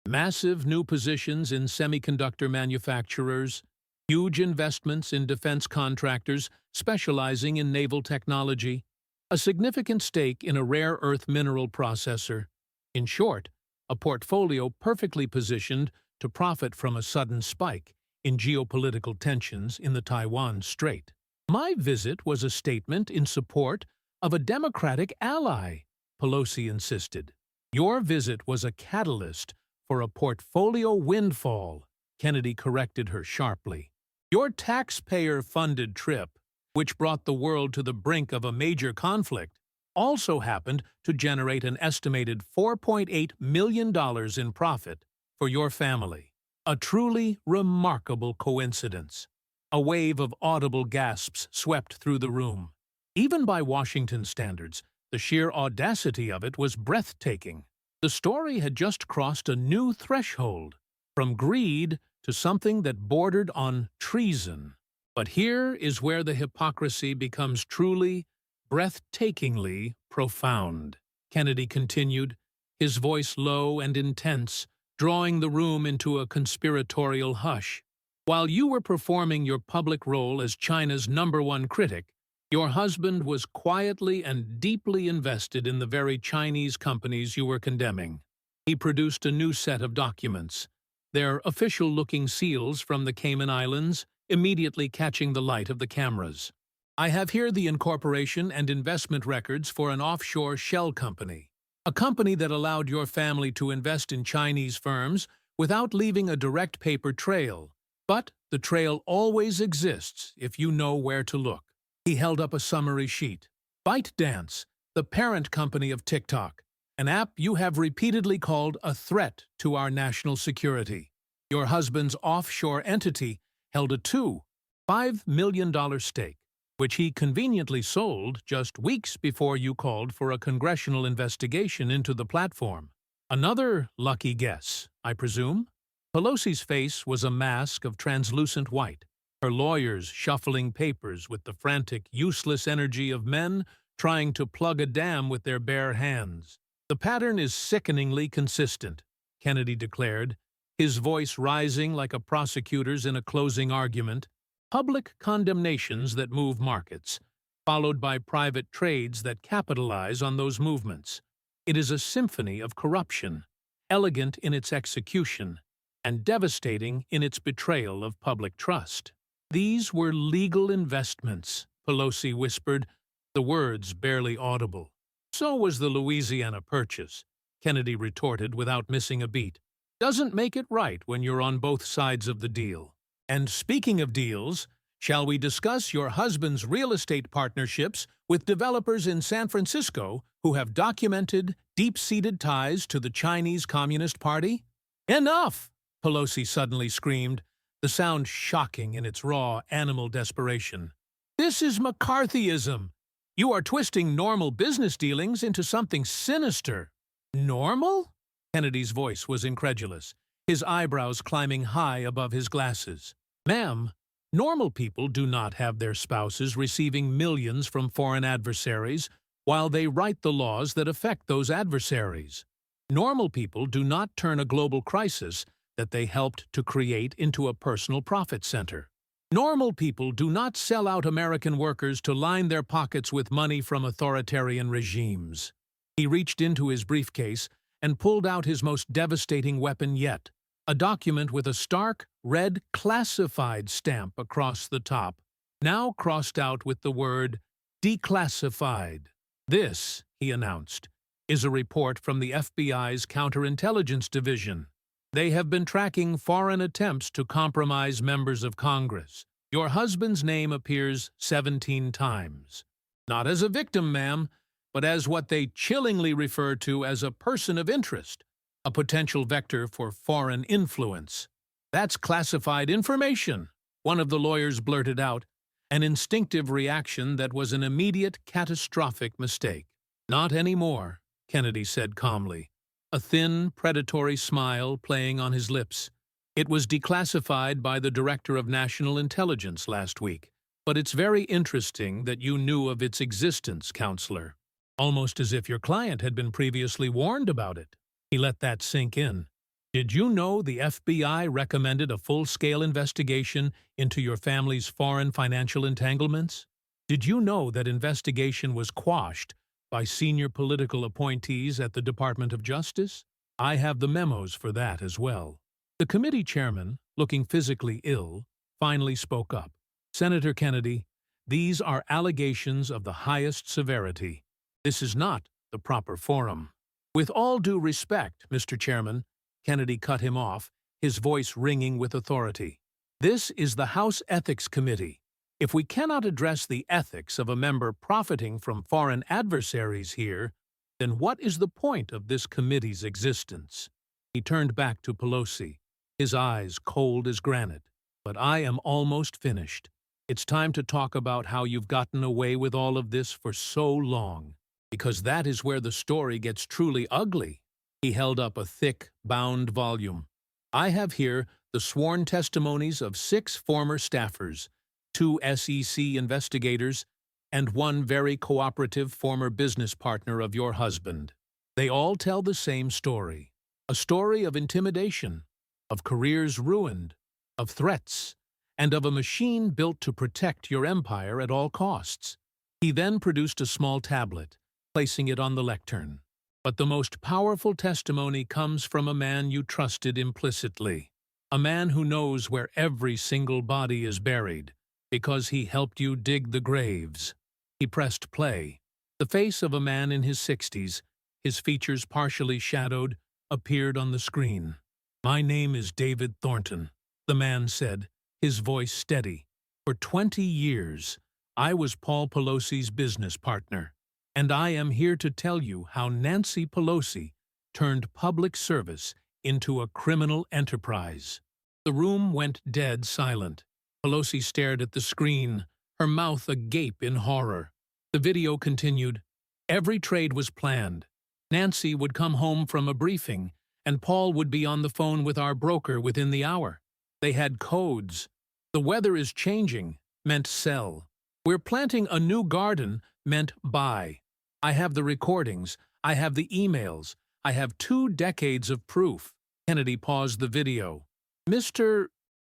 Massive new positions in semiconductor manufacturers, huge investments in defense contractors specializing in naval technology, a significant stake in a rare earth mineral processor. In short, a portfolio perfectly positioned to profit from a sudden spike in geopolitical tensions in the Taiwan Strait. My visit was a statement in support of a Democratic ally, Pelosi insisted. Your visit was a catalyst for a portfolio windfall, Kennedy corrected her sharply. Your taxpayer-funded trip, which brought the world to the brink of a major conflict, also happened to generate an estimated $4.8 million in profit for your family. A truly remarkable coincidence. A wave of audible gasps swept through the room. Even by Washington standards, the sheer audacity of it was breathtaking. The story had just crossed a new threshold, from greed to something that bordered on treason. But here is where the hypocrisy becomes truly, breathtakingly profound, Kennedy continued, his voice low and intense, drawing the room into a conspiratorial hush. While you were performing your public role as China's #1 critic, your husband was quietly and deeply invested in the very Chinese companies you were condemning. He produced a new set of documents, their official-looking seals from the Cayman Islands, immediately catching the light of the cameras. I have here the incorporation and investment records for an offshore shell company, a company that allowed your family to invest in Chinese firms without leaving a direct paper trail. But the trail always exists if you know where to look. He held up a summary sheet. ByteDance, the parent company of TikTok, an app you have repeatedly called a threat to our national security. Your husband's offshore entity held a $5 million stake, which he conveniently sold just weeks before you called for a congressional investigation into the platform. Another lucky guess, I presume? Pelosi's face was a mask of translucent white, her lawyers shuffling papers with the frantic, useless energy of men trying to plug a dam with their bare hands. "The pattern is sickeningly consistent," Kennedy declared, his voice rising like a prosecutor's in a closing argument. "Public condemnations that move markets, followed by private trades that capitalize on those movements. It is a symphony of corruption, elegant in its execution, and devastating in its betrayal of public trust." "These were legal investments," Pelosi whispered, the words barely audible. "So was the Louisiana Purchase," Kennedy retorted without missing a beat. "Doesn't make it right when you're on both sides of the deal. And speaking of deals, shall we discuss your husband's real estate partnerships with developers in San Francisco who have documented deep-seated ties to the Chinese Communist Party?" "Enough!" Pelosi suddenly screamed, the sound shocking in its raw, animal desperation. "This is McCarthyism. You are twisting normal business dealings into something sinister." "Normal?" Kennedy's voice was incredulous, his eyebrows climbing high above his glasses. "Ma'am, normal people do not have their spouses receiving millions from foreign adversaries while they write the laws that affect those adversaries. Normal people do not turn a global crisis that they helped to create into a personal profit center. Normal people do not sell out American workers to line their pockets with money from authoritarian regimes." He reached into his briefcase and pulled out his most devastating weapon yet, a document with a stark, red classified stamp across the top, now crossed out with the word declassified. "This," he announced, "is a report from the FBI's Counterintelligence Division. They have been tracking foreign attempts to compromise members of Congress. Your husband's name appears 17 times. Not as a victim, ma'am, but as what they chillingly refer to as a person of interest, a potential vector for foreign influence." "That's classified information," one of the lawyers blurted out, an instinctive reaction that was an immediate, catastrophic mistake. "Not anymore," Kennedy said calmly, a thin, predatory smile playing on his lips. "It was declassified by the Director of National Intelligence last week, but it's very interesting that you knew of its existence, Counselor. Almost as if your client had been previously warned about it." He let that sink in. "Did you know the FBI recommended a full-scale investigation into your family's foreign financial entanglements? Did you know that investigation was quashed by senior political appointees at the Department of Justice? I have the memos for that as well." The committee chairman, looking physically ill, finally spoke up. "Senator Kennedy, these are allegations of the highest severity. This is not the proper forum." "With all due respect, Mr. Chairman," Kennedy cut him off, his voice ringing with authority. "This is the House Ethics Committee. If we cannot address the ethics of a member profiting from foreign adversaries here, then what is the point of this committee's existence?" He turned back to Pelosi, his eyes cold as granite. "But I am almost finished. It's time to talk about how you've gotten away with all of this for so long, because that is where the story gets truly ugly." He held up a thick, bound volume. "I have here the sworn testimonies of 6 former staffers, 2 SEC investigators, and 1 very cooperative former business partner of your husband. They all tell the same story, a story of intimidation, of careers ruined, of threats, and of a machine built to protect your empire at all costs." He then produced a small tablet, placing it on the lectern. "But the most powerful testimony comes from a man you trusted implicitly, a man who knows where every single body is buried, because he helped you dig the graves." He pressed play. The face of a man in his 60s, his features partially shadowed, appeared on the screen. "My name is David Thornton," the man said, his voice steady. "For 20 years, I was Paul Pelosi's business partner. And I am here to tell you how Nancy Pelosi turned public service into a criminal enterprise. The room went dead silent. Pelosi stared at the screen, her mouth agape in horror. The video continued. Every trade was planned. Nancy would come home from a briefing, and Paul would be on the phone with our broker within the hour. They had codes. The weather is changing meant sell. We're planting a new garden meant buy. I have the recordings. I have the emails. I have 2 decades of proof. Kennedy paused the video. Mr.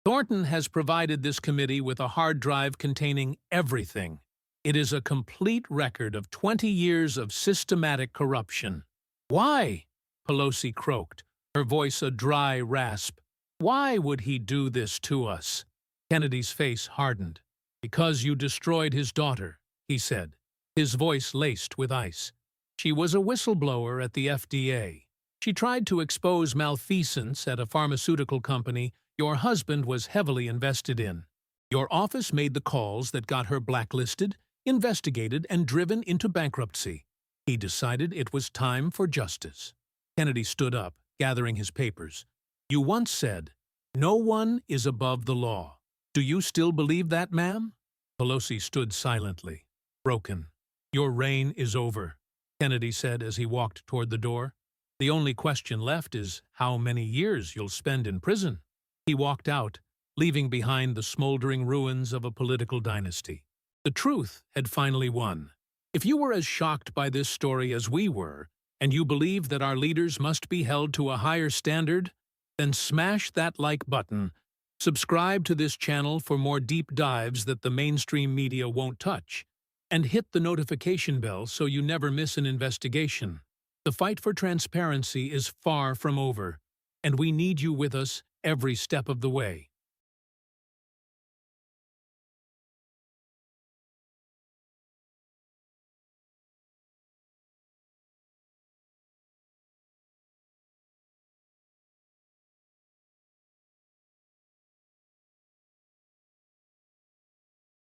Thornton has provided this committee with a hard drive containing everything. It is a complete record of 20 years of systematic corruption. Why? Pelosi croaked, her voice a dry rasp. Why would he do this to us? Kennedy's face hardened. Because you destroyed his daughter, he said, his voice laced with ice. She was a whistleblower at the FDA. She tried to expose malfeasance at a pharmaceutical company your husband was heavily invested in. Your office made the calls that got her blacklisted, investigated, and driven into bankruptcy. He decided it was time for justice. Kennedy stood up, gathering his papers. You once said, "No one is above the law." Do you still believe that, ma'am? Pelosi stood silently, broken. Your reign is over, Kennedy said as he walked toward the door. The only question left is how many years you'll spend in prison. He walked out, leaving behind the smoldering ruins of a political dynasty. The truth had finally won. If you were as shocked by this story as we were, and you believe that our leaders must be held to a higher standard, then smash that like button. Subscribe to this channel for more deep dives that the mainstream media won't touch, and hit the notification bell so you never miss an investigation. The fight for transparency is far from over, and we need you with us every step of the way.